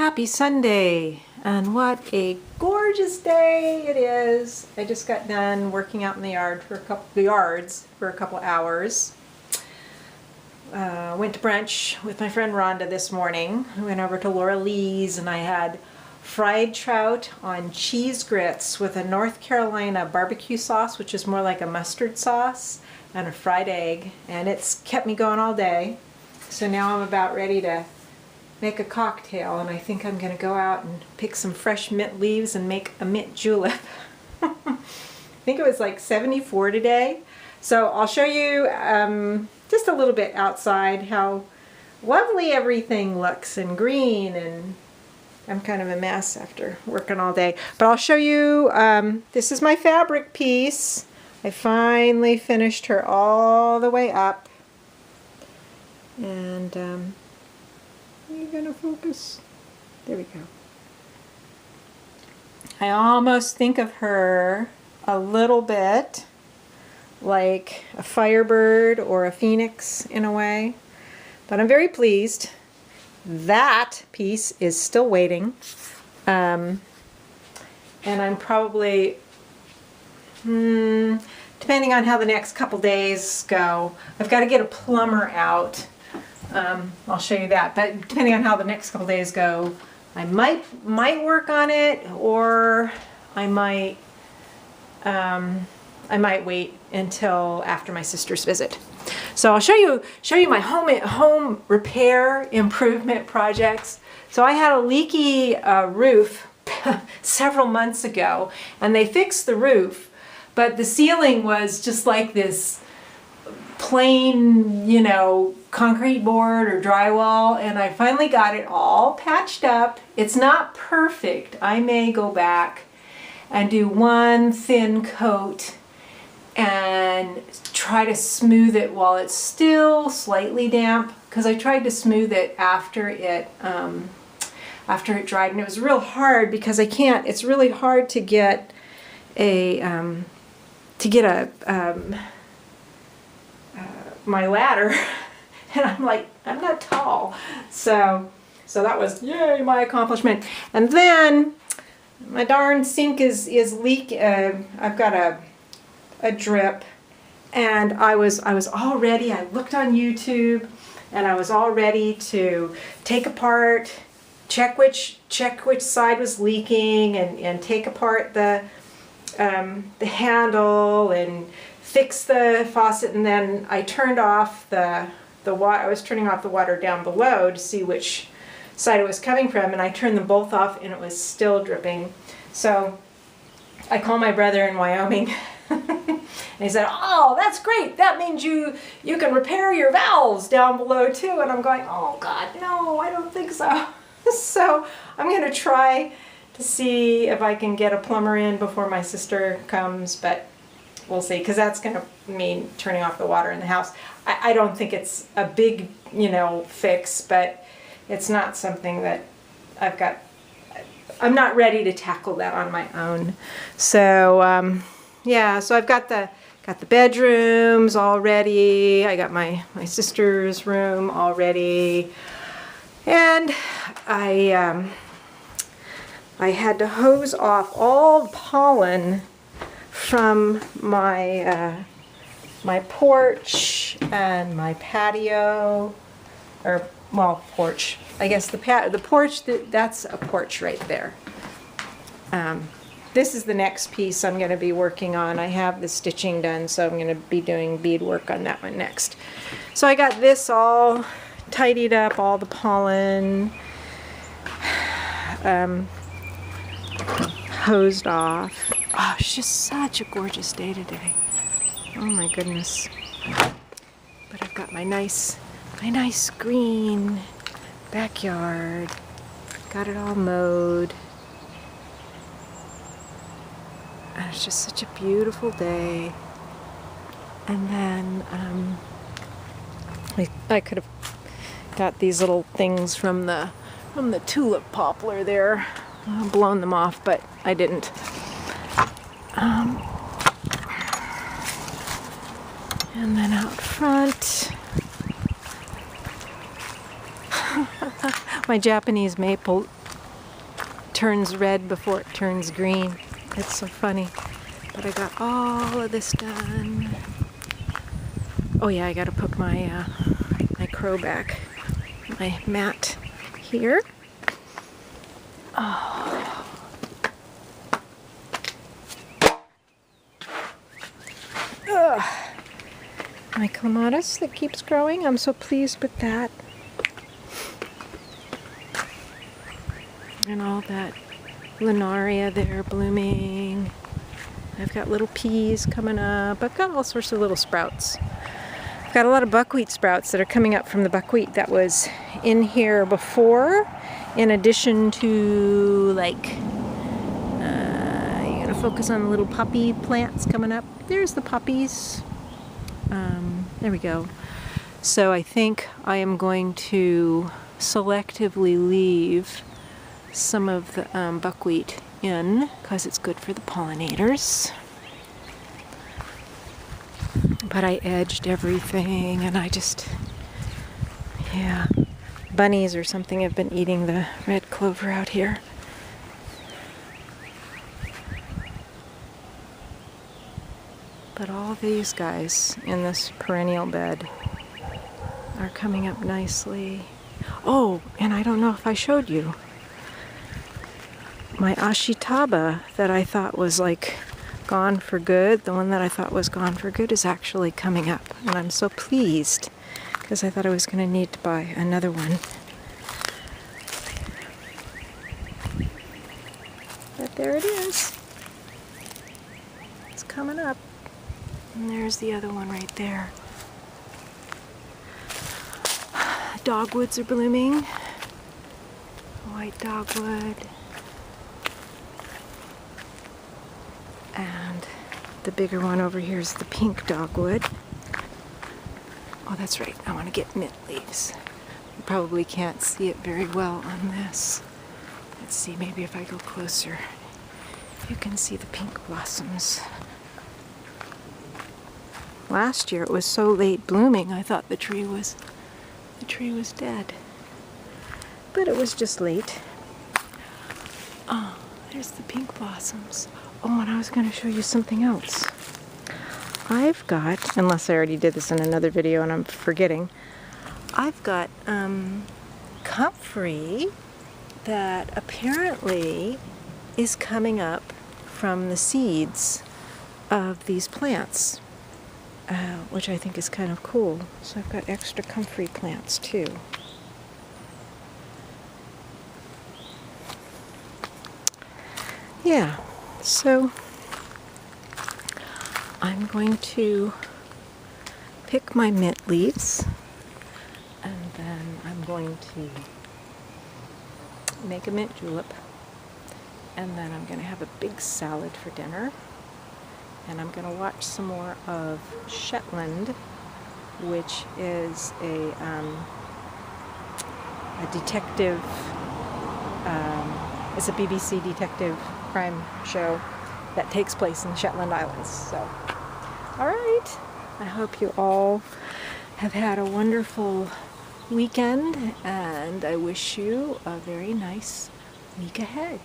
Happy Sunday, and what a gorgeous day it is. I just got done working out in the yard for a couple hours. Went to brunch with my friend Rhonda this morning. I went over to Laura Lee's and I had fried trout on cheese grits with a North Carolina barbecue sauce, which is more like a mustard sauce, and a fried egg, and it's kept me going all day. So now I'm about ready to make a cocktail, and I think I'm going to go out and pick some fresh mint leaves and make a mint julep. I think it was like 74 today. So I'll show you just a little bit outside how lovely everything looks and green, and I'm kind of a mess after working all day. But I'll show you, this is my fabric piece. I finally finished her all the way up. And are you gonna focus? There we go. I almost think of her a little bit like a firebird or a phoenix in a way, but I'm very pleased. That piece is still waiting, and I'm probably, depending on how the next couple days go, I've got to get a plumber out. I'll show you that, but depending on how the next couple days go, I might work on it, or I might wait until after my sister's visit. So I'll show you my home repair improvement projects. So I had a leaky roof several months ago, and they fixed the roof, but the ceiling was just like this plain, concrete board or drywall, and I finally got it all patched up. It's not perfect. I may go back and do one thin coat and try to smooth it while it's still slightly damp, because I tried to smooth it after it dried, and it was real hard because I can't. It's really hard to get my ladder, and I'm not tall, so that was, yay, my accomplishment. And then my darn sink is leak. I've got a drip, and I looked on YouTube, and I was all ready to take apart, check which side was leaking, and take apart the handle and fix the faucet. And then I turned off the water. I was turning off the water down below to see which side it was coming from, and I turned them both off, and it was still dripping. So I called my brother in Wyoming, and he said, "Oh, that's great. That means you can repair your valves down below too." And I'm going, "Oh God, no, I don't think so." So I'm going to try to see if I can get a plumber in before my sister comes, but we'll see, because that's going to mean turning off the water in the house. I don't think it's a big, fix, but it's not something that I'm not ready to tackle that on my own. So, yeah, so I've got the bedrooms all ready. I got my sister's room all ready. And I had to hose off all the pollen from my porch and my patio, or porch. I guess the porch, that's a porch right there. This is the next piece I'm going to be working on. I have the stitching done, so I'm going to be doing beadwork on that one next. So I got this all tidied up, all the pollen hosed off. Oh, it's just such a gorgeous day today. Oh my goodness. But I've got my nice green backyard. Got it all mowed. And it's just such a beautiful day. And then I could have got these little things from the tulip poplar there, blown them off, but I didn't. And then out front, my Japanese maple turns red before it turns green. It's so funny. But I got all of this done. Oh yeah, I gotta put my my crow back. My mat here. Oh. Ugh. My clematis that keeps growing. I'm so pleased with that. And all that Linaria there blooming. I've got little peas coming up. I've got all sorts of little sprouts. I've got a lot of buckwheat sprouts that are coming up from the buckwheat that was in here before, in addition to, like, you're gonna focus on the little poppy plants coming up. There's the poppies. There we go. So I think I am going to selectively leave some of the buckwheat in because it's good for the pollinators. But I edged everything and I just, yeah, bunnies or something have been eating the red clover out here. But all these guys in this perennial bed are coming up nicely. Oh, and I don't know if I showed you. My ashitaba that I thought was like gone for good, the one that I thought was gone for good is actually coming up. And I'm so pleased because I thought I was going to need to buy another one. But there it is. It's coming up. And there's the other one right there. Dogwoods are blooming. White dogwood. And the bigger one over here is the pink dogwood. Oh, that's right. I want to get mint leaves. You probably can't see it very well on this. Let's see, maybe if I go closer, you can see the pink blossoms. Last year it was so late blooming, I thought the tree was dead. But it was just late. Oh, there's the pink blossoms. Oh, and I was going to show you something else. I've got, unless I already did this in another video and I'm forgetting, I've got comfrey that apparently is coming up from the seeds of these plants. Which I think is kind of cool. So I've got extra comfrey plants too. Yeah, so I'm going to pick my mint leaves and then I'm going to make a mint julep and then I'm going to have a big salad for dinner. And I'm going to watch some more of Shetland, which is a detective, it's a BBC detective crime show that takes place in the Shetland Islands. So, all right. I hope you all have had a wonderful weekend, and I wish you a very nice week ahead.